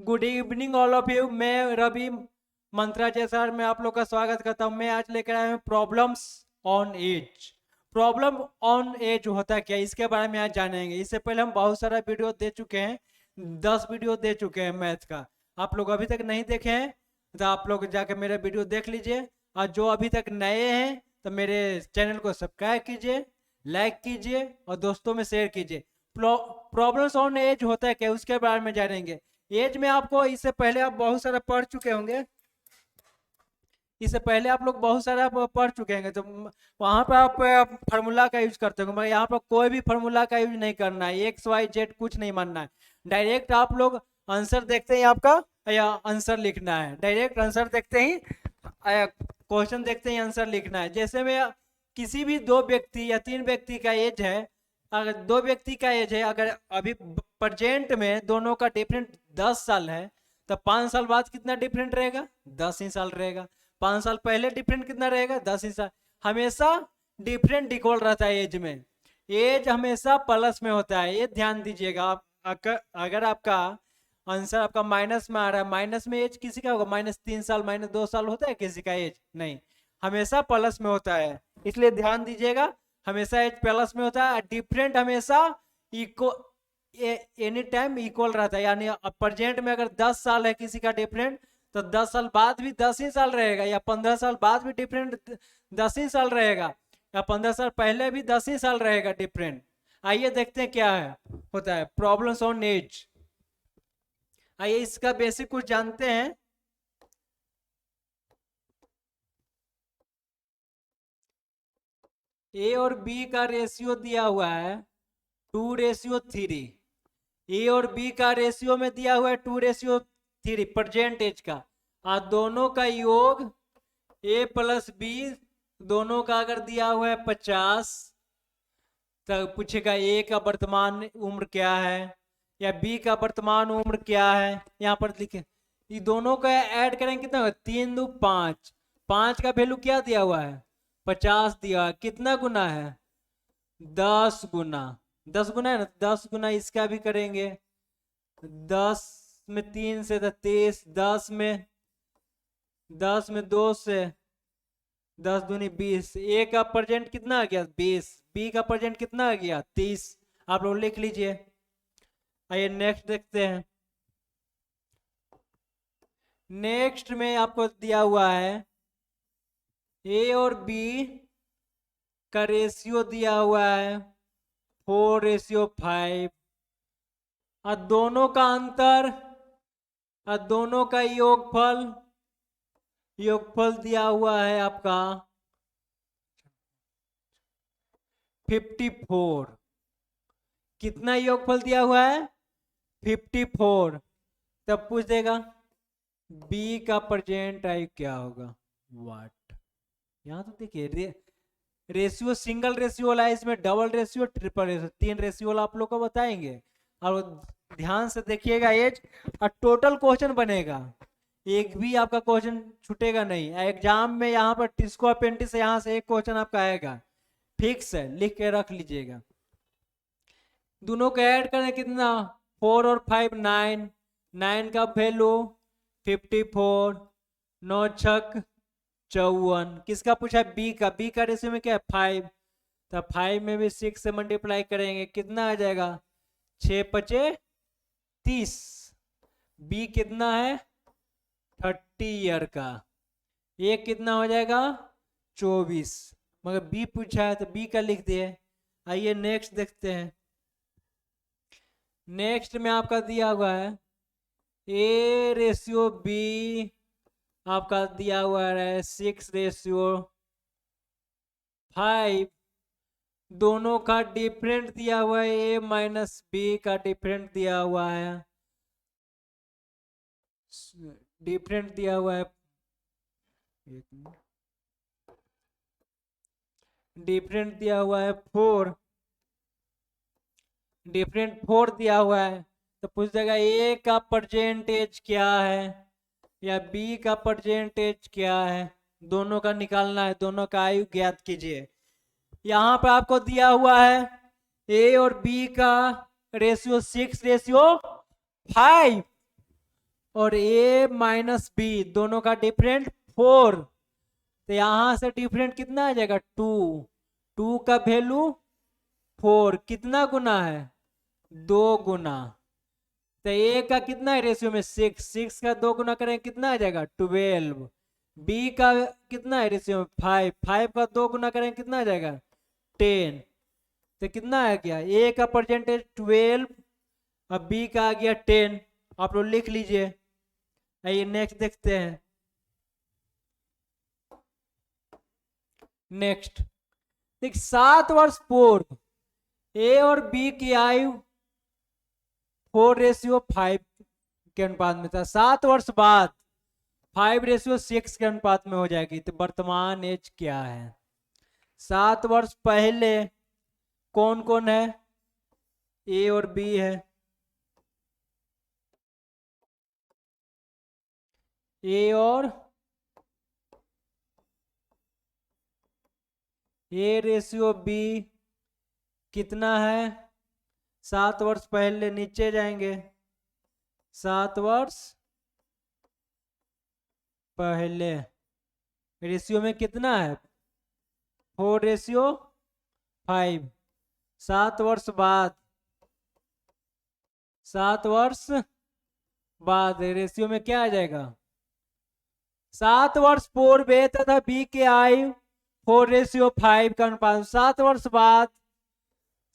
Good evening all of you. मैं Ravi मंत्राचार्य sir मैं आप लोग का स्वागत करता हूं। मैं आज लेकर आया हूं problems on age. Problem on age होता क्या, इसके बारे में आज जानेंगे। इससे पहले हम बहुत सारा वीडियो दे चुके हैं, 10 वीडियो दे चुके हैं मैथ का। आप लोग अभी तक नहीं देखे हैं तो आप लोग जाकर मेरा वीडियो देख लीजिए। और जो अभी तक नए हैं तो मेरे चैनल को सब्सक्राइब कीजिए, लाइक कीजिए और दोस्तों में शेयर कीजिए। प्रॉब्लम्स ऑन एज होता है क्या, उसके बारे में जानेंगे। एज में आपको इससे पहले आप बहुत सारा पढ़ चुके होंगे, इससे पहले आप लोग बहुत सारा पढ़ चुके होंगे, तो वहां पर आप फार्मूला का यूज करते होंगे। मगर यहाँ पर कोई भी फार्मूला का यूज नहीं करना है, एक्स वाई जेड कुछ नहीं मानना है। डायरेक्ट आप लोग आंसर देखते ही आपका या आंसर लिखना है। डायरेक्ट आंसर देखते ही क्वेश्चन देखते ही आंसर लिखना है। जैसे में किसी भी 2 व्यक्ति या 3 व्यक्ति का एज है, अगर 2 व्यक्ति का एज है, अगर अभी प्रेजेंट में दोनों का डिफरेंट 10 साल है, तो 5 साल बाद कितना डिफरेंट रहेगा? 10 ही साल रहेगा। 5 साल पहले डिफरेंट कितना रहेगा? 10 ही साल। हमेशा डिफरेंट इक्वल रहता है एज में। एज हमेशा प्लस में होता है, ये ध्यान दीजिएगा। आप अगर आपका आंसर आपका माइनस में आ रहा है, माइनस में एज किसी का होगा? -3 साल, -2 साल होता है किसी का एज? नहीं, हमेशा प्लस में होता है। इसलिए ध्यान दीजिएगा, हमेशा एज प्लस में होता है। डिफरेंट हमेशा इको एनी टाइम इक्वल रहता है। यानी प्रेजेंट में अगर 10 साल है किसी का डिफरेंट, तो 10 साल बाद भी 10 ही साल रहेगा, या 15 साल बाद भी डिफरेंट 10 ही साल रहेगा, या 15 साल पहले भी 10 ही साल रहेगा डिफरेंट। आइए देखते हैं क्या है होता है प्रॉब्लम्स ऑन एज। आइए इसका बेसिक कुछ जानते हैं। ए और बी का रेशियो दिया हुआ है 2:3। ए और बी का रेशियो में दिया हुआ है 2:3 परसेंटेज का। और दोनों का योग ए प्लस बी, दोनों का अगर दिया हुआ है 50, तो पूछेगा ए का वर्तमान उम्र क्या है या बी का वर्तमान उम्र क्या है। यहाँ पर लिखे ये दोनों का ऐड करेंगे कितना होगा? 3 2 5। 5 का वैल्यू क्या दिया हुआ है? 50 दिया हुआ है। कितना गुना है? 10 गुना। 10 गुना है ना, 10 गुना इसका भी करेंगे। 10 में 3 से 23, 10 में 2 से 10 दूनी 20। ए का परसेंट कितना आ गया? 20। बी का परसेंट कितना आ गया? 30। आप लोग लिख लीजिए। आइए नेक्स्ट देखते हैं। नेक्स्ट में आपको दिया हुआ है ए और बी का रेशियो दिया हुआ है 4:5। और दोनों का अंतर और दोनों का योगफल, योगफल दिया हुआ है आपका 54। कितना योगफल दिया हुआ है? 54। तब पूछ देगा बी का प्रेजेंट आयु क्या होगा? वाट। यहाँ तो देखिए रेशियो सिंगल रेशियो वाला है, इसमें double ratio, triple ratio, 3 ratio वाला आप लोग को बताएंगे। और ध्यान से देखिएगा एज, और टोटल क्वेश्चन बनेगा, एक भी आपका क्वेश्चन छूटेगा नहीं एग्जाम में। यहाँ पर टिस्को अपेंडिक्स यहाँ से एक क्वेश्चन आपका आएगा, फिक्स है, लिख के रख लीजिएगा। दोनों को ऐड करें कितना? 4 और 5 9। 9 का वैल्यू 54। 9 छक 54। किसका पूछा है? बी का। बी का रेशियो में क्या है? 5। तो 5 में भी 6 से मल्टीप्लाई करेंगे, कितना आ जाएगा? 6 पचे 30। बी कितना है? 30 ईयर का। ए कितना हो जाएगा? 24। मगर बी पूछा है तो बी का लिख दिए। आइए नेक्स्ट देखते हैं। नेक्स्ट में आपका दिया हुआ है ए रेशियो बी, आपका दिया हुआ है 6:5। दोनों का डिफरेंट दिया हुआ है, ए माइनस बी का डिफरेंट दिया हुआ है, डिफरेंट दिया हुआ है, डिफरेंट दिया हुआ है 4। डिफरेंट 4 दिया हुआ है, तो पूछ देगा ए का परसेंटेज क्या है या बी का परसेंटेज क्या है। दोनों का निकालना है, दोनों का आयु ज्ञात कीजिए। यहाँ पर आपको दिया हुआ है ए और बी का रेशियो 6:5। और a माइनस बी दोनों का डिफरेंट 4, तो यहां से डिफरेंट कितना आ जाएगा 2, 2 का वैल्यू 4, कितना गुना है 2 गुना, तो ए का कितना है रेशियो में 6, 6 का 2 गुना करें कितना आ जाएगा 12, बी का कितना है रेशियो में 5, 5 का 2 गुना करें कितना आ जाएगा 10, तो कितना आ गया ए का परसेंटेज 12, अब बी का आ गया 10, आप लोग लिख लीजिए। आइए नेक्स्ट देखते हैं। नेक्स्ट देख 7 वर्ष पूर्व ए और बी की आयु 4:5 के अनुपात में था, 7 वर्ष बाद 5:6 के अनुपात में हो जाएगी, तो वर्तमान एज क्या है। 7 वर्ष पहले कौन कौन है, ए और बी है, ए और ए रेशियो बी कितना है, 7 वर्ष पहले नीचे जाएंगे, 7 वर्ष पहले रेशियो में कितना है 4:5, 7 वर्ष बाद, 7 वर्ष बाद रेशियो में क्या आ जाएगा, 7 वर्ष पूर्व ए तथा बी के आयु 4:5 का अनुपात, 7 वर्ष बाद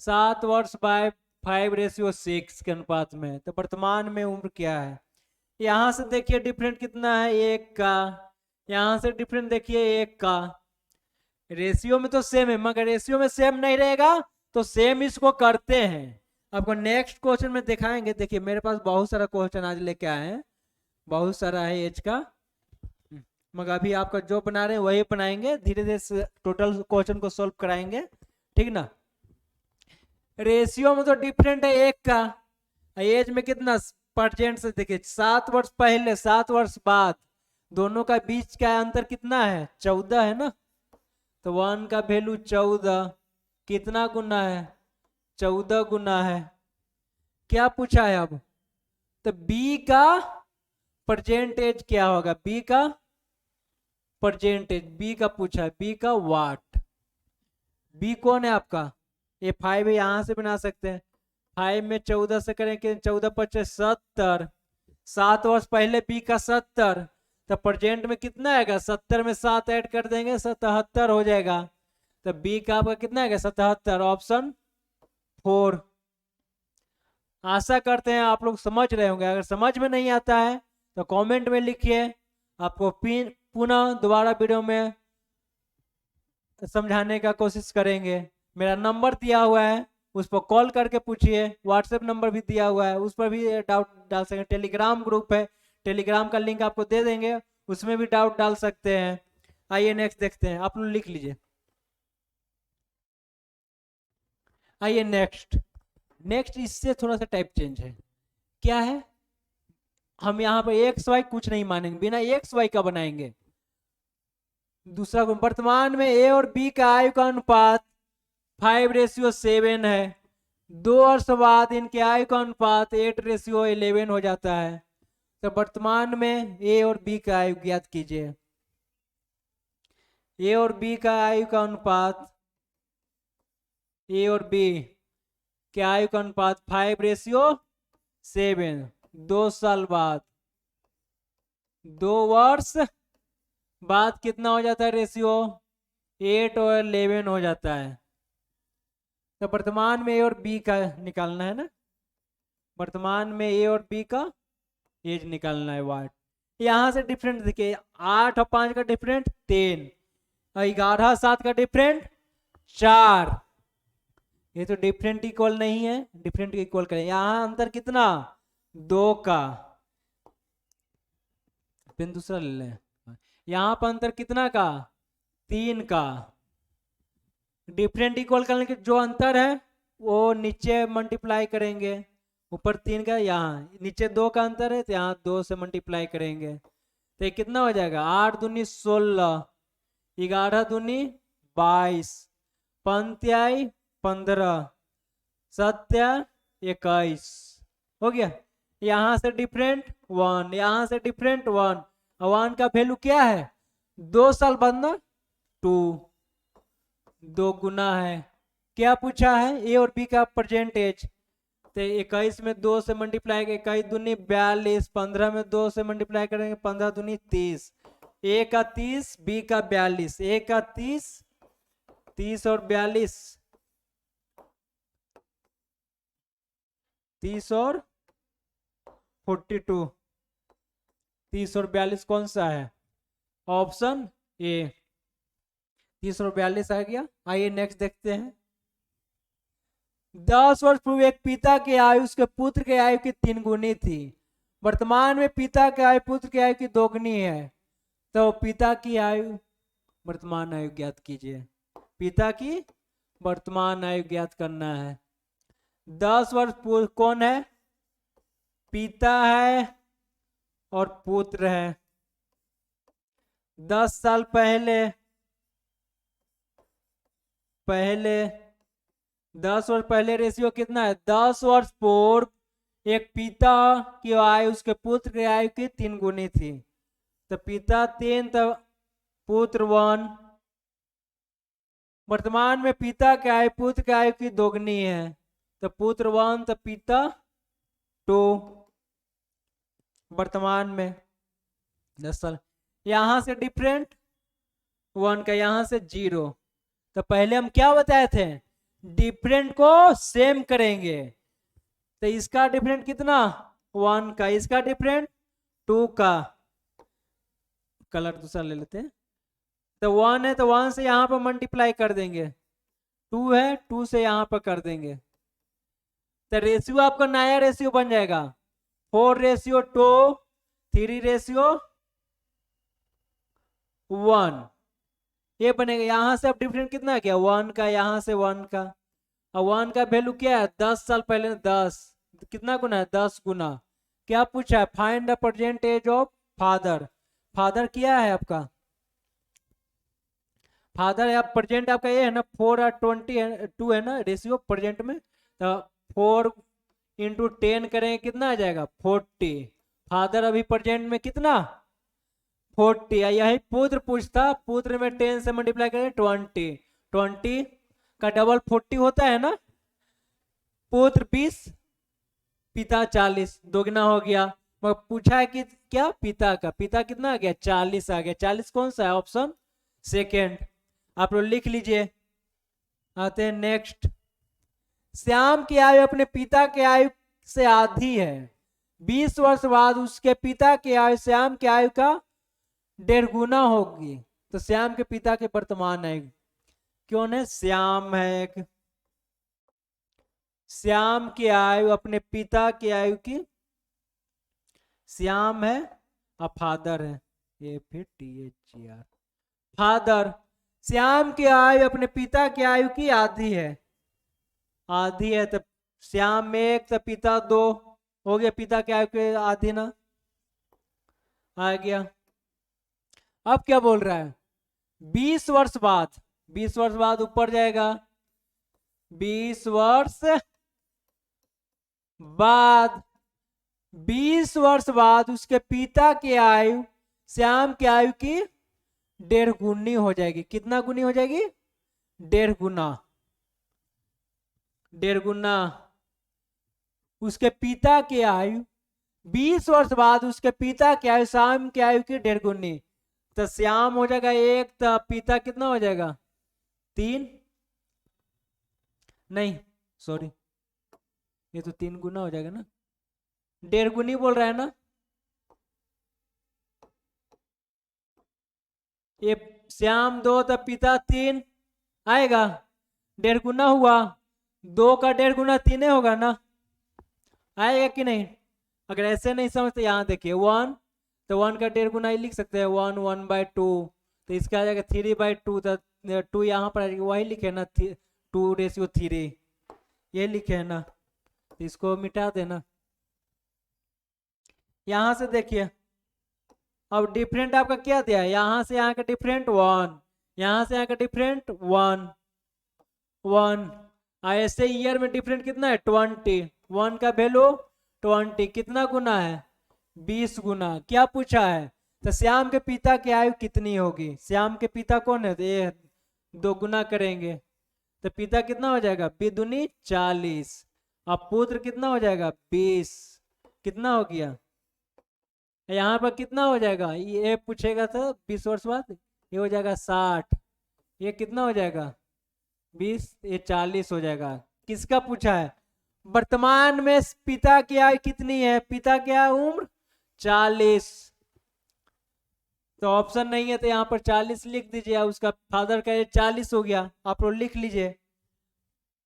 7 वर्ष बाय 5:6 के अनुपात में, तो वर्तमान में उम्र क्या है। यहां से देखिए डिफरेंट कितना है 1 का, यहां से डिफरेंट देखिए 1 का, रेशियो में तो सेम है, मगर रेशियो में सेम नहीं रहेगा तो सेम इसको करते हैं। आपको नेक्स्ट क्वेश्चन में दिखाएंगे। देखिए मेरे पास बहुत सारा क्वेश्चन आज लेके आए हैं, बहुत सारा है एज का, मगर अभी आपका जो बना रहे हैं वही बनाएंगे, धीरे धीरे टोटल क्वेश्चन को सॉल्व कराएंगे, ठीक ना। रेशियो में तो डिफरेंट है 1 का, एज में कितना परसेंट से देखिए 7 वर्ष पहले 7 वर्ष बाद दोनों का बीच का अंतर कितना है 14 है ना, तो 1 का वैल्यू 14 कितना गुना है 14 गुना है। क्या पूछा है अब, तो बी का परसेंटेज क्या होगा, बी का परसेंटेज, बी का पूछा है, बी का वाट, बी कौन है आपका, ये 5 है, यहां से बना सकते हैं, 5 में 14 से करेंगे 14×5 = 70, 7 वर्ष पहले बी का 70, तो प्रेजेंट में कितना आएगा 70 में 7 ऐड कर देंगे 77 हो जाएगा, तो बी का आपका कितना आएगा 77, ऑप्शन 4। आशा करते हैं आप लोग समझ रहे होंगे, अगर समझ में नहीं आता है तो कमेंट में लिखिए, आपको पुनः दोबारा वीडियो में समझाने का कोशिश करेंगे। मेरा नंबर दिया हुआ है, उस पर कॉल करके पूछिए, व्हाट्सएप नंबर भी दिया हुआ है, उस पर भी डाउट डाल सकते हैं, टेलीग्राम ग्रुप है, टेलीग्राम का लिंक आपको दे देंगे, उसमें भी डाउट डाल सकते हैं। आइए नेक्स्ट देखते हैं, आप लोग लिख लीजिए। आइए नेक्स्ट, नेक्स्ट इससे थोड़ा सा टाइप चेंज है, क्या है, हम यहाँ पर एक्स वाई कुछ नहीं मानेंगे, बिना एक्स वाई का बनाएंगे। दूसरा वर्तमान में ए और बी का आयु का अनुपात 5:7 है, 2 वर्ष बाद इनके आयु का अनुपात 8:11 हो जाता है, तो वर्तमान में ए और बी का आयु ज्ञात कीजिए। ए और बी का आयु का अनुपात, ए और बी के आयु का अनुपात 5:7, 2 साल बाद, 2 वर्ष बाद कितना हो जाता है रेशियो 8 और 11 हो जाता है, तो वर्तमान में ए और बी का निकालना है ना, वर्तमान में ए और बी का एज निकालना है वाट। यहां से डिफरेंट देखिए 8 और 5 का डिफरेंट 3, और 11 7 का डिफरेंट 4, ये तो डिफरेंट इक्वल नहीं है, डिफरेंट इक्वल करें, यहां अंतर कितना 2 का, पेन दूसरा ले लें, यहां पर अंतर कितना का 3 का, डिफरेंट इक्वल करने के जो अंतर है वो नीचे मल्टीप्लाई करेंगे, ऊपर 3 का, यहाँ नीचे 2 का अंतर है तो यहाँ 2 से मल्टीप्लाई करेंगे, तो ये कितना हो जाएगा 8 दूनी 16, 11 दूनी 22, 5 15, 7 21 हो गया। यहाँ से डिफरेंट 1, यहाँ से डिफरेंट 1, 1 का वैल्यू क्या है 2 साल बाद ना 2, 2 गुना है। क्या पूछा है ए और बी का परसेंटेज, तो 21 में 2 से मल्टीप्लाई 21 दूनी 42, 15 में 2 से मल्टीप्लाई करेंगे 15 दूनी 30, ए का 30 बी का 42, ए का 30, 30 और 42, 30 और 42, 30 और 42 कौन सा है ऑप्शन ए, 30 और 42 आ गया। आइए नेक्स्ट देखते हैं। 10 वर्ष पूर्व एक पिता की आयु उसके पुत्र की आयु की 3 गुनी थी, वर्तमान में पिता की आयु पुत्र की आयु की 2 गुनी है, तो पिता की आयु वर्तमान आयु ज्ञात कीजिए। पिता की वर्तमान आयु ज्ञात करना है। 10 वर्ष पूर्व कौन है, पिता है और पुत्र है। 10 साल पहले 10 वर्ष पहले रेशियो कितना है 10 वर्ष पूर्व एक पिता की आयु उसके पुत्र की आयु की 3 गुनी थी, तो पिता 3 तो पुत्र 1, वर्तमान में पिता की आयु पुत्र की आयु की 2 गुनी है, तो पुत्र 1 तो पिता 2 वर्तमान में 10 साल। यहां से डिफरेंट 1 का यहाँ से 0, तो पहले हम क्या बताए थे डिफरेंट को सेम करेंगे, तो इसका डिफरेंट कितना 1 का, इसका डिफरेंट 2 का, कलर दूसरा ले लेते हैं, तो 1 है तो 1 से यहाँ पर मल्टीप्लाई कर देंगे, 2 है 2 से यहाँ पर कर देंगे, तो रेशियो आपका नया रेशियो बन जाएगा 4:2, 3:1 ये बनेगा। यहां से अब डिफरेंट कितना है क्या 1 का, यहाँ से 1 का, और 1 का वैल्यू क्या है 10 साल पहले 10, कितना गुना है 10 गुना। क्या पूछा है find the percentage of father, father क्या है आपका फादर है, प्रेजेंट आपका ये है ना 4 और 22 है ना रेशियो प्रेजेंट में, तो 4 इंटू 10 करेंगे कितना आ जाएगा 40, फादर अभी प्रेजेंट में कितना 40, यही पुत्र पूछता, पुत्र में 10 से मल्टीप्लाई करें 20, 20 का डबल 40 होता है ना, पुत्र 20 पिता 40, दोगुना हो गया। मगर पूछा है कि क्या पिता का, पिता कितना आ गया 40 आ गया, 40 कौन सा है ऑप्शन सेकेंड, आप लोग लिख लीजिए। आते हैं नेक्स्ट। श्याम की आयु अपने पिता की आयु से आधी है, 20 वर्ष बाद उसके पिता की आयु श्याम की आयु का 1.5 गुना होगी, तो श्याम के पिता के वर्तमान आयु कौन है श्याम है एक, श्याम की आयु अपने पिता की आयु की, श्याम है और फादर है ये फिर THR फादर, श्याम की आयु अपने पिता की आयु की आधी है, आधी है तो श्याम में 1 तो पिता 2 हो गया, पिता की आयु के आधी ना आ गया। अब क्या बोल रहा है 20 वर्ष बाद, 20 वर्ष बाद ऊपर जाएगा, 20 वर्ष बाद, 20 वर्ष बाद उसके पिता की आयु श्याम की आयु की 1.5 गुनी हो जाएगी, कितना गुनी हो जाएगी 1.5 गुना, 1.5 गुना उसके पिता की आयु, 20 वर्ष बाद उसके पिता की आयु श्याम की आयु की 1.5 गुनी, तो श्याम हो जाएगा 1, तो पिता कितना हो जाएगा 3, नहीं सॉरी ये तो 3 गुना हो जाएगा ना, 1.5 गुनी बोल रहा है ना, ये श्याम 2 तो पिता 3 आएगा, 1.5 गुना हुआ, 2 का 1.5 गुना 3 होगा ना, आएगा कि नहीं। अगर ऐसे नहीं समझते यहाँ देखिए 1, तो 1 का 1.5 गुना ही लिख सकते हैं 1, 1/2, तो इसका आ जाएगा 3/2, तो 2 यहाँ पर वही लिखे ना 2:3 ये लिखे है ना, तो इसको मिटा देना। यहां से देखिए अब डिफरेंट आपका क्या दिया है, यहां से यहाँ का डिफरेंट 1, यहां से यहाँ का डिफरेंट 1, 1, ऐसे ईयर में डिफरेंट कितना है 20, 1 का वैल्यू 20 कितना गुना है 20 गुना। क्या पूछा है तो श्याम के पिता की आयु कितनी होगी। श्याम के पिता कौन है तो ये 2 गुना करेंगे तो पिता कितना हो जाएगा 2 दूनी 40। अब पुत्र कितना हो जाएगा 20। कितना हो गया यहाँ पर कितना हो जाएगा ये पूछेगा तो 20 वर्ष बाद ये हो जाएगा 60। ये कितना हो जाएगा 20 ये 40 हो जाएगा। किसका पूछा है वर्तमान में पिता की आयु कितनी है। पिता की आयु उम्र 40 तो ऑप्शन नहीं है तो यहाँ पर 40 लिख दीजिए। उसका फादर का एज 40 हो गया आप लोग लिख लीजिए।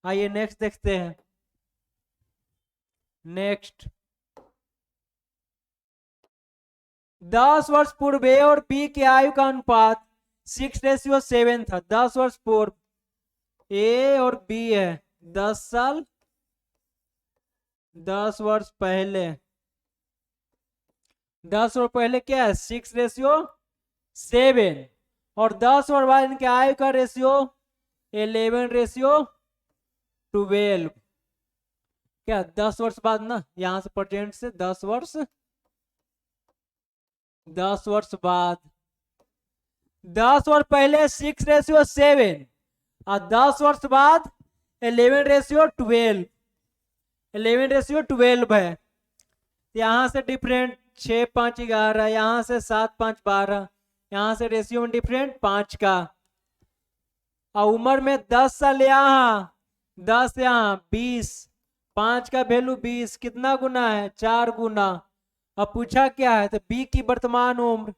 आइए नेक्स्ट देखते हैं। नेक्स्ट 10 वर्ष पूर्व ए और बी की आयु का अनुपात 6:7 था। 10 वर्ष पूर्व ए और बी है 10 साल 10 वर्ष पहले 10 वर्ष पहले क्या है 6:7 और 10 वर्ष बाद इनके आयु का रेशियो 11:12। क्या 10 वर्ष बाद ना यहां से प्रेजेंट से 10 वर्ष बाद 10 वर्ष पहले 6:7 और 10 वर्ष बाद 11:12 11:12 है। यहाँ से डिफरेंट 6 5 11 यहाँ से 7 5 12 यहाँ से रेशियो में डिफरेंट 5 का। और उम्र में 10 साल यहाँ 10 यहाँ 20 5 का वैल्यू 20 कितना गुना है 4 गुना। अब पूछा क्या है तो बी की वर्तमान उम्र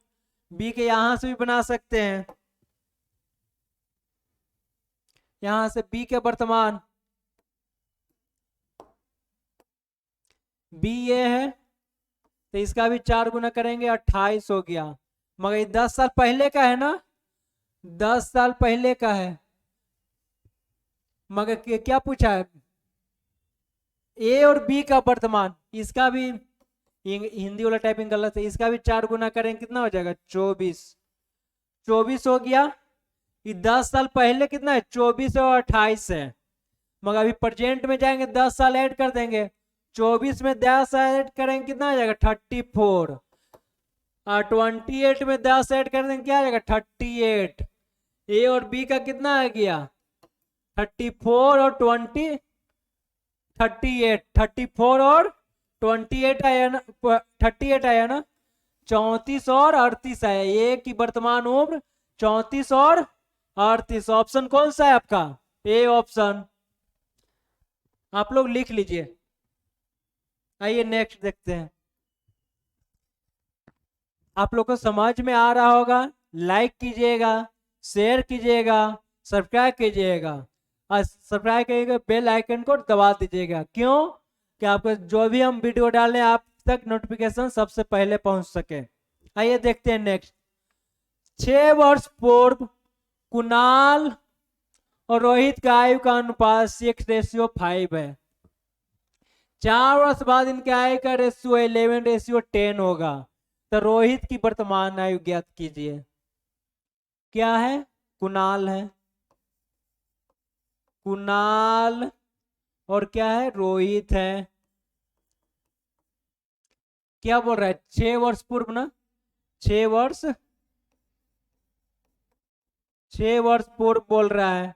बी के यहां से भी बना सकते हैं। यहां से बी के वर्तमान बी ये है तो इसका भी 4 गुना करेंगे 28 हो गया। मगर ये 10 साल पहले का है ना 10 साल पहले का है। मगर क्या पूछा है ए और बी का वर्तमान इसका भी हिंदी वाला टाइपिंग गलत है। इसका भी 4 गुना करेंगे कितना हो जाएगा 24 हो गया। ये 10 साल पहले कितना है 24 और 28 है। मगर अभी प्रेजेंट में जाएंगे 10 साल ऐड कर देंगे 24 में 10 ऐड करेंगे कितना आ जाएगा 34 और 28 में 10 ऐड कर देंगे क्या आ जाएगा 38। ए और बी का कितना आ गया 34 और 20 38 34 और 28 आया ना 38 आया ना 34 और 38 आया। ए की वर्तमान उम्र 34 और 38। ऑप्शन कौन सा है आपका ए ऑप्शन आप लोग लिख लीजिए। आइए नेक्स्ट देखते हैं। आप लोग को समझ में आ रहा होगा लाइक कीजिएगा शेयर कीजिएगा सब्सक्राइब कीजिएगा और सब्सक्राइब करिएगा बेल आइकन को दबा दीजिएगा। क्यों कि आपको जो भी हम वीडियो डालें आप तक नोटिफिकेशन सबसे पहले पहुंच सके। आइए देखते हैं नेक्स्ट। 6 वर्ष पूर्व कुणाल और रोहित का आयु का अनुपात 6:5 है। 4 वर्ष बाद इनके आयु का रेशियो 11:10 होगा। तो रोहित की वर्तमान आयु ज्ञात कीजिए। क्या है कुणाल है कुणाल और क्या है रोहित है। क्या बोल रहा है 6 वर्ष पूर्व ना 6 वर्ष पूर्व बोल रहा है।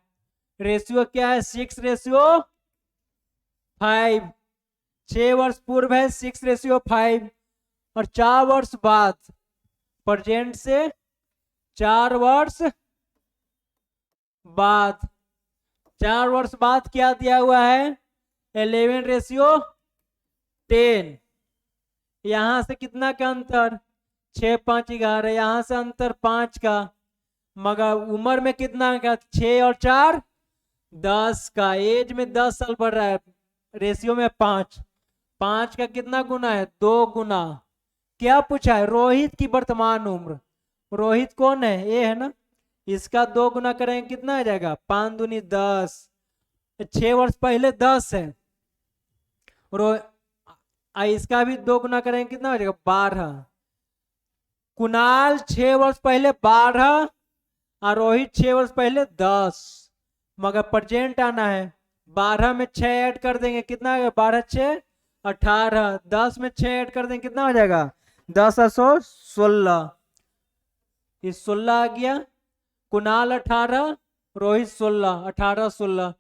रेशियो क्या है 6:5। 6 वर्ष पूर्व है 6:5 और 4 वर्ष बाद प्रेजेंट से 4 वर्ष बाद 4 वर्ष बाद क्या दिया हुआ है 11:10। यहां से कितना का अंतर 6 5 11 यहां से अंतर 5 का। मगर उम्र में कितना का 6 और 4 10 का। एज में 10 साल बढ़ रहा है रेशियो में 5 का कितना गुना है 2 गुना। क्या पूछा है रोहित की वर्तमान उम्र। रोहित कौन है ये है ना इसका 2 गुना करेंगे कितना आ जाएगा 5 दूनी 10। 6 वर्ष पहले 10 है इसका भी 2 गुना करेंगे कितना हो जाएगा 12। कुणाल 6 वर्ष पहले 12 और रोहित 6 वर्ष पहले 10। मगर प्रेजेंट आना है 12 में 6 ऐड कर देंगे कितना आ गया 12 6 18, 10 में 6 ऐड कर दें कितना हो जाएगा 10 16, ये 16 आ गया। कुणाल 18, रोहित 16, 18 16।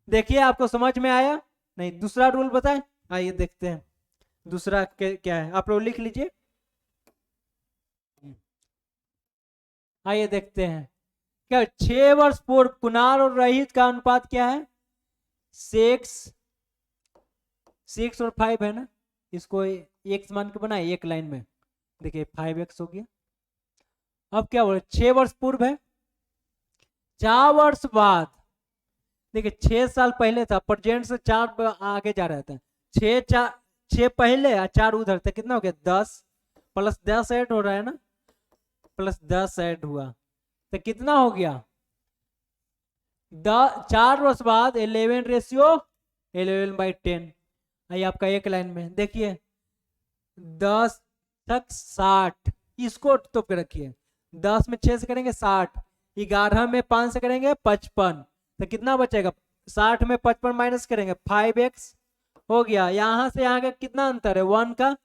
देखिए आपको समझ में आया नहीं? दूसरा रूल बताएं, आइए देखते हैं दूसरा क्या है, आप लोग लिख लीजिए। आइए देखते हैं क्या 6 वर्ष पूर्व कुणाल और रोहित का अनुपात क्या है 6 और 5 है ना, इसको एक मान के बनाए एक लाइन में, देखिए 5x हो गया। अब क्या बोले 6 वर्ष पूर्व है, 4 वर्ष बाद, देखिए 6 साल पहले था, प्रेजेंट से 4 आगे जा रहा था, 6 पहले और 4 उधर था, कितना हो गया 10 प्लस 10 ऐड हो रहा है ना, प्लस 10 ऐड हुआ तो कितना हो गया 4 वर्ष बाद 11:10। आइए आपका एक लाइन में देखिए 10 तक 60, इसको तो पे रखिए, 10 में 6 से करेंगे 60, 11 में 5 से करेंगे 55, तो कितना बचेगा 60 में 55 माइनस करेंगे 5x हो गया। यहाँ से यहाँ का कितना अंतर है 1 का,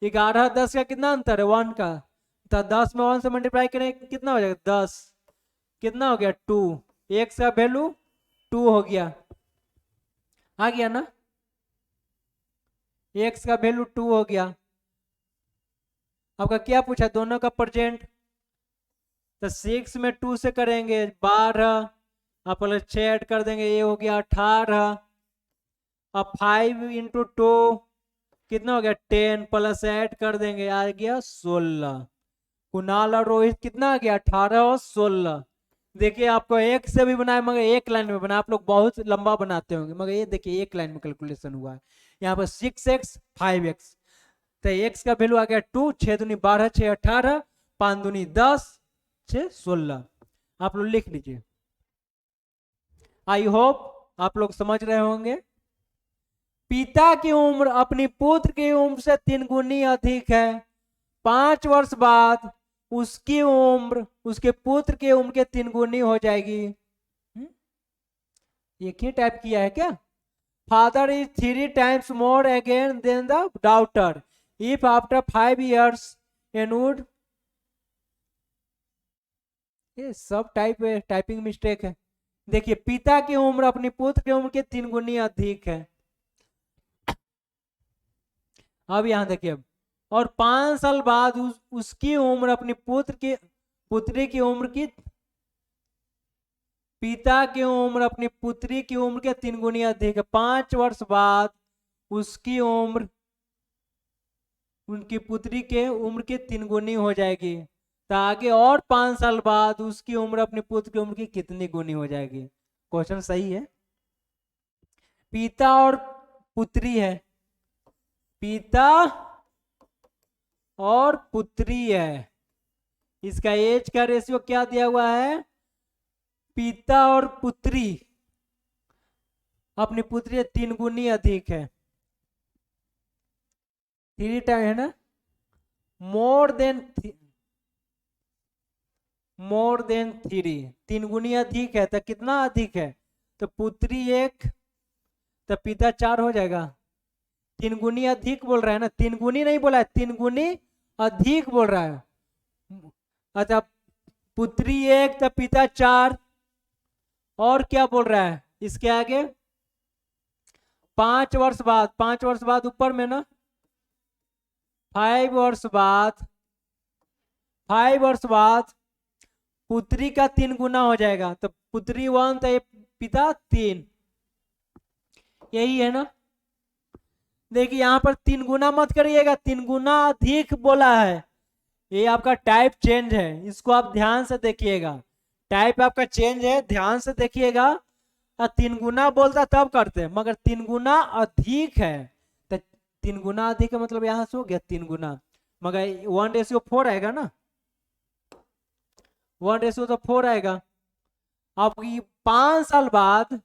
11 10 का कितना अंतर है 1 का, तो 10 में 1 से मल्टीप्लाई करेंगे कितना हो जाएगा 10, कितना हो गया 2, x का वैल्यू 2 हो गया, आ गया ना, x का वैल्यू 2 हो गया। आपका क्या पूछा दोनों का प्रेजेंट, तो 6 में 2 से करेंगे 12, आप प्लस 6 ऐड कर देंगे, ये हो गया 18, अब 5 इंटू 2 कितना हो गया 10, प्लस ऐड कर देंगे आ गया 16। कुणाल और रोहित कितना आ गया 18 और 16। देखिए आपको एक से भी बनाए मगर एक लाइन में बना, आप लोग बहुत लंबा बनाते होंगे मगर ये देखिए एक लाइन में कैलकुलेशन हुआ है। यहाँ पर 6x 5x, तो x का वैल्यू आ गया 2, 6 दूनी 12, 6 18, 5 दूनी 10, 6 16। आप लोग लिख लीजिए। आई होप आप लोग समझ रहे होंगे। पिता की उम्र अपनी पुत्र की उम्र से 3 गुनी अधिक है, 5 वर्ष बाद उसकी उम्र उसके पुत्र की उम्र के 3 गुनी हो जाएगी। एक ही टाइप किया है क्या, father is 3 times more again than the daughter if after 5 years an would, ये सब टाइपिंग मिस्टेक है। देखिए पिता की उम्र अपनी पुत्र की उम्र के 3 गुनी अधिक है। अब यहां देखिए और 5 साल बाद उसकी उम्र अपनी पुत्री की उम्र की, पिता की उम्र अपनी पुत्री की उम्र के 3 गुनी अधिक है। 5 वर्ष बाद उसकी उम्र उनकी पुत्री के उम्र के 3 गुनी हो जाएगी, तो आगे और 5 साल बाद उसकी उम्र अपनी पुत्र की उम्र की कितनी गुनी हो जाएगी। क्वेश्चन सही है। पिता और पुत्री है, पिता और पुत्री है, इसका एज का रेशियो क्या दिया हुआ है, पिता और पुत्री अपनी पुत्री 3 गुनी अधिक है, 3 टाइम है ना, मोर देन 3, 3 गुनी अधिक है, तो कितना अधिक है, तो पुत्री 1 तो पिता 4 हो जाएगा। 3 गुनी अधिक बोल रहा है ना, 3 गुनी नहीं बोला है, 3 गुनी अधिक बोल रहा है। अच्छा पुत्री 1 तो पिता 4, और क्या बोल रहा है इसके आगे 5 वर्ष बाद, 5 वर्ष बाद ऊपर में ना 5 वर्ष बाद, 5 वर्ष बाद पुत्री का 3 गुना हो जाएगा, तो पुत्री 1 तो पिता 3, यही है ना। देखिए यहाँ पर 3 गुना मत करिएगा, 3 गुना अधिक बोला है, ये आपका टाइप चेंज है, इसको आप ध्यान से देखिएगा, टाइप आपका चेंज है, ध्यान से देखिएगा। 3 गुना बोलता तब करते हैं, मगर 3 गुना अधिक है, तो 3 गुना अधिक है मतलब यहां से हो गया 3 गुना, मगर 1:4 आएगा ना, 1:4 आएगा। अब 5 साल बाद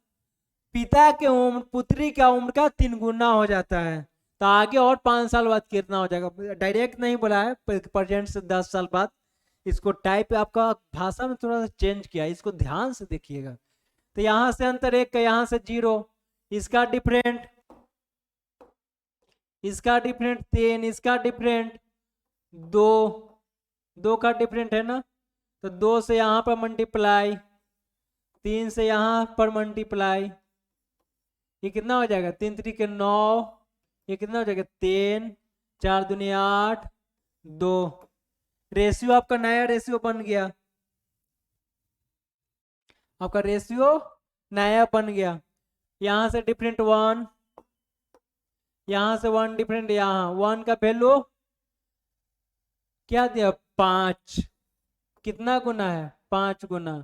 पिता के उम्र पुत्री का उम्र का 3 गुना हो जाता है, तो आगे और 5 साल बाद कितना हो जाएगा, डायरेक्ट नहीं बोला है, प्रेजेंट से 10 साल बाद, इसको टाइप आपका भाषा में थोड़ा सा चेंज किया, इसको ध्यान से देखिएगा। तो यहाँ से अंतर 1 का, यहाँ से 0, इसका डिफरेंट इसका डिफरेंट 3, इसका डिफरेंट 2, 2 का डिफरेंट है ना, तो 2 से यहाँ पर मल्टीप्लाई, 3 से यहाँ पर मल्टीप्लाई, ये कितना हो जाएगा 3 3 के 9, ये कितना हो जाएगा 3 4 दूनी 8 2। रेशियो आपका नया रेशियो बन गया, आपका रेशियो नया बन गया। यहाँ से डिफरेंट 1, यहाँ से 1 डिफरेंट, यहाँ 1 का वैल्यू क्या दिया 5, कितना गुना है 5 गुना,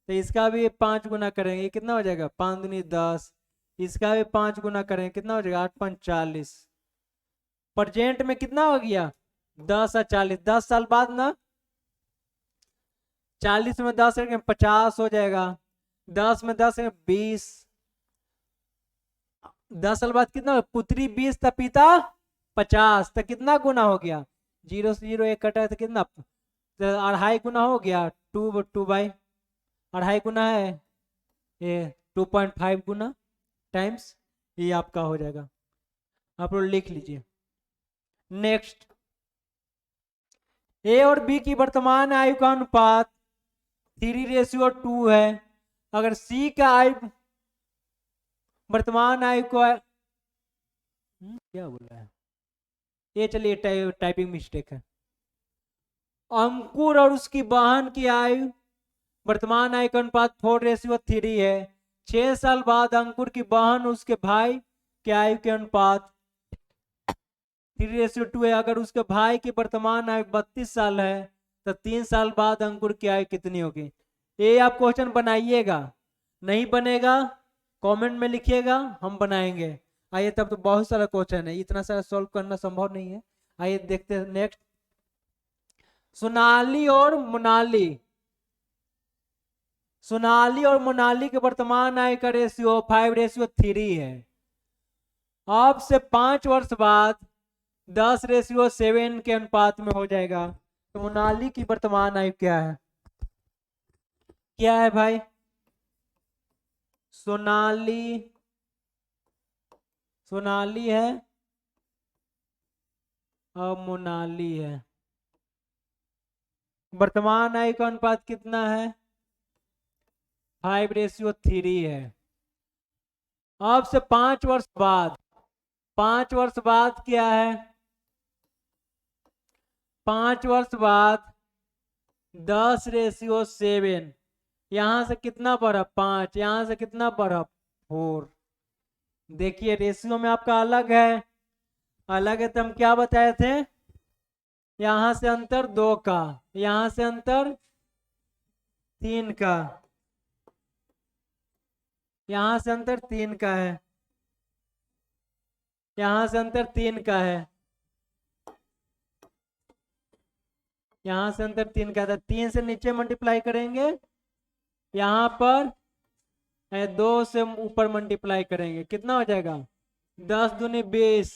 तो इसका भी 5 गुना करेंगे, कितना हो जाएगा 5 दूनी 10, इसका भी 5 गुना करेंगे, कितना हो जाएगा 8 5 40। प्रेजेंट में कितना हो गया 10 और 40, 10 साल बाद ना, 40 में 10 50 हो जाएगा, 10 में 10 20, 10 साल बाद कितना, पुत्री 20 था पिता 50, तो कितना गुना हो गया, 0 से 0 1 कटा तो कितना, तो 2.5 गुना हो गया, 2 बाई 2.5 गुना है ये, 2.5 गुना टाइम्स, ये आपका हो जाएगा, आप लोग लिख लीजिए। नेक्स्ट, ए और बी की वर्तमान आयु का अनुपात 3:2 है। अगर सी का आयु वर्तमान आयु को क्या बोल रहा है ये, चलिए टाइपिंग मिस्टेक है। अंकुर और उसकी बहन की आयु वर्तमान आयु का अनुपात 4:3 है। 6 साल बाद अंकुर की बहन उसके भाई के आयु के अनुपात 3:2 है। अगर उसके भाई की वर्तमान आयु 32 साल है तो 3 साल बाद अंकुर की आयु कितनी होगी। ये आप क्वेश्चन बनाइएगा, नहीं बनेगा कमेंट में लिखिएगा, हम बनाएंगे। आइए, तब तो बहुत सारा क्वेश्चन है, इतना सारा सॉल्व करना संभव नहीं है। आइए देखते हैं नेक्स्ट, सोनाली और मोनाली, सोनाली और मोनाली के वर्तमान आय का रेशियो 5:3 है। अब से 5 वर्ष बाद 10:7 के अनुपात में हो जाएगा। तो मोनाली की वर्तमान आयु क्या है, क्या है भाई, सोनाली, सोनाली है और मोनाली है, वर्तमान आयु का अनुपात कितना है 5:3 है। अब से 5 वर्ष बाद, 5 वर्ष बाद क्या है, 5 वर्ष बाद 10:7, यहां से कितना बढ़ा 5, यहां से कितना बढ़ा 4। देखिए रेशियो में आपका अलग है, अलग है, तो हम क्या बताए थे, यहां से अंतर 2 का, यहां से अंतर 3 का, यहां से अंतर 3 का है, यहां से अंतर 3 का है, यहां से अंतर 3 का था। 3 से नीचे मल्टीप्लाई करेंगे, यहां पर 2 से ऊपर मल्टीप्लाई करेंगे, कितना हो जाएगा 10 दूनी 20,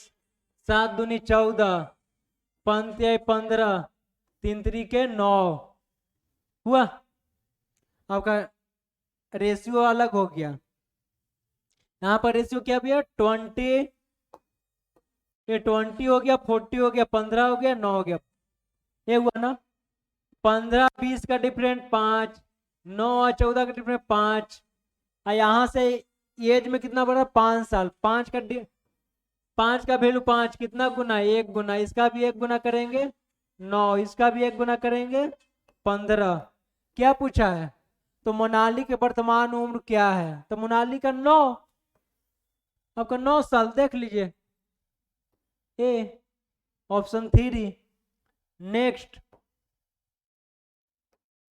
7 दूनी 14, 5 15, 3 3 9 हुआ। आपका रेशियो अलग हो गया, यहाँ पर रेशियो क्या भैया 20, ये 20 हो गया, 40 हो गया, 15 हो गया, 9 हो गया, ये हुआ ना। 15 20 का डिफरेंट 5, 9 और 14 का डिफरेंट 5, और यहाँ से एज में कितना बढ़ा 5 साल, 5 का 5 का वैल्यू 5, कितना गुना 1 गुना, इसका भी 1 गुना करेंगे 9, इसका भी 1 गुना करेंगे 15। क्या पूछा है, तो मोनाली के वर्तमान उम्र क्या है, तो मोनाली का 9, आपका 9 साल, देख लीजिए ए ऑप्शन 3। नेक्स्ट,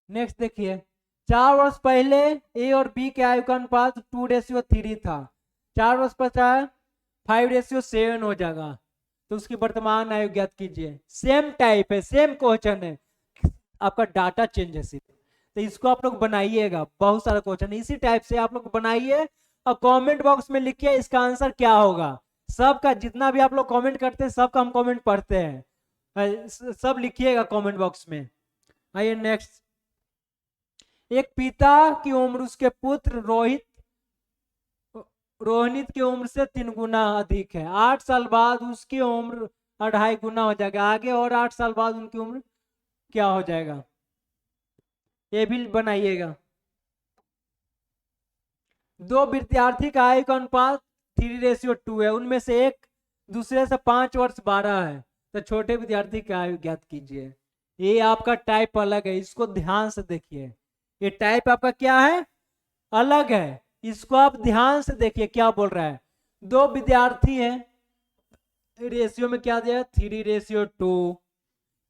नेक्स्ट देखिए, 4 वर्ष पहले ए और बी के आयु का अनुपात 2:3 था, 4 वर्ष पश्चात 5:7 हो जाएगा, तो उसकी वर्तमान आयु ज्ञात कीजिए। सेम टाइप है, सेम क्वेश्चन है, आपका डाटा चेंज है सिर्फ, तो इसको आप लोग बनाइएगा, बहुत सारा क्वेश्चन इसी टाइप से आप लोग बनाइए और कमेंट बॉक्स में लिखिए इसका आंसर क्या होगा। सबका जितना भी आप लोग कमेंट करते हैं सबका हम कमेंट पढ़ते हैं, सब लिखिएगा कमेंट बॉक्स में। आइए नेक्स्ट, एक पिता की उम्र उसके पुत्र रोहित रोहित की उम्र से 3 गुना अधिक है, 8 साल बाद उसकी उम्र 2.5 गुना हो जाएगा, आगे और 8 साल बाद उनकी उम्र क्या हो जाएगा, ये भी बनाइएगा। दो विद्यार्थी का आयु का अनुपात 3:2 है, उनमें से एक दूसरे से 5 वर्ष बड़ा है, तो छोटे विद्यार्थी का आयु ज्ञात कीजिए। ये आपका टाइप अलग है, इसको ध्यान से देखिए। ये टाइप आपका क्या है, अलग है, इसको आप ध्यान से देखिए क्या बोल रहा है। दो विद्यार्थी हैं, रेशियो में क्या दिया है, 3:2।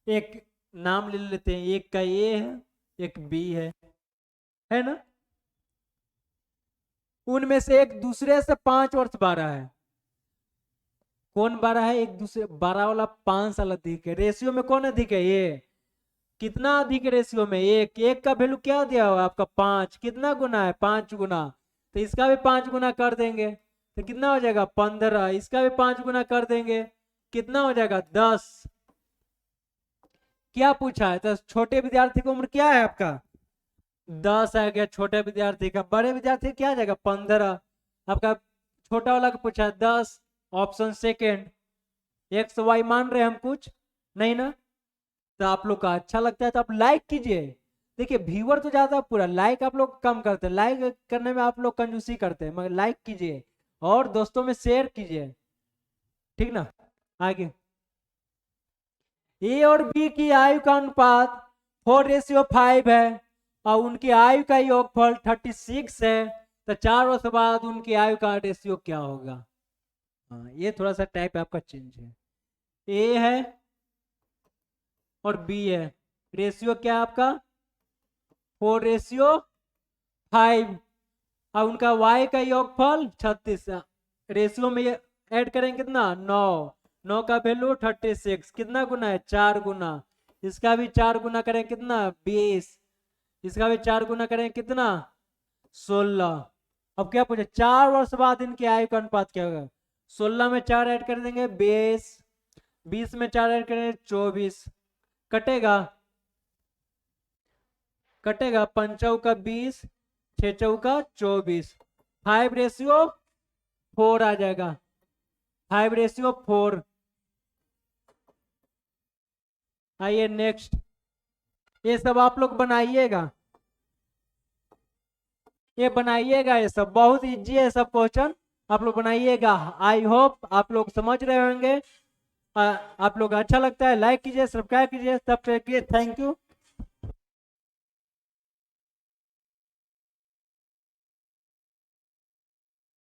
एक नाम ले लेते हैं, एक का ए है, एक बी है ना। उनमें से एक दूसरे से 5 वर्ष बड़ा है। कौन बड़ा है, एक दूसरे बड़ा वाला 5 साल अधिक है। रेशियो में कौन अधिक है, ये कितना अधिक है रेशियो में, एक एक का वैल्यू क्या दिया हुआ आपका 5, कितना गुना है 5 गुना, तो इसका भी 5 गुना कर देंगे तो कितना हो जाएगा 15, इसका भी 5 गुना कर देंगे कितना हो जाएगा 10। क्या पूछा है, तो छोटे विद्यार्थी की उम्र क्या है आपका 10 आ गया, छोटे विद्यार्थी का। बड़े विद्यार्थी क्या आ जाएगा 15, आपका छोटा वाला का पूछा है 10, ऑप्शन सेकेंड। एक्स वाई मान रहे हैं हम कुछ नहीं ना, तो आप लोग का अच्छा लगता है तो आप लाइक कीजिए। देखिए व्यूअर तो ज्यादा, पूरा लाइक आप लोग कम करते हैं, लाइक करने में आप लोग कंजूसी करते हैं, मगर लाइक कीजिए और दोस्तों में शेयर कीजिए, ठीक ना। आगे, ए और बी की आयु का अनुपात 4:5 है और उनकी आयु का योगफल 36 है, तो 4 वर्ष बाद उनकी आयु का रेशियो क्या होगा। हाँ, ये थोड़ा सा टाइप आपका चेंज है, ए है और बी है, रेशियो क्या है आपका 4:5 और उनका y का योगफल 36, रेशियो में ऐड करेंगे कितना 9, 9 का वैल्यू 36, कितना गुना है 4 गुना, इसका भी 4 गुना करें कितना 20, इसका भी 4 गुना करें कितना 16। अब क्या पूछे 4 वर्ष बाद इनकी आयु का अनुपात क्या होगा, 16 में 4 ऐड कर देंगे 20, 20 में 4 ऐड करेंगे 24, कटेगा कटेगा 5 का 20, 6 का 24, 5:4 आ जाएगा, 5:4। आइए नेक्स्ट, ये सब आप लोग बनाइएगा, ये बनाइएगा, ये सब बहुत इजी है, सब क्वेश्चन आप लोग बनाइएगा। आई होप आप लोग समझ रहे होंगे। आप लोग अच्छा लगता है लाइक कीजिए, सब्सक्राइब कीजिए, सब थैंक यू।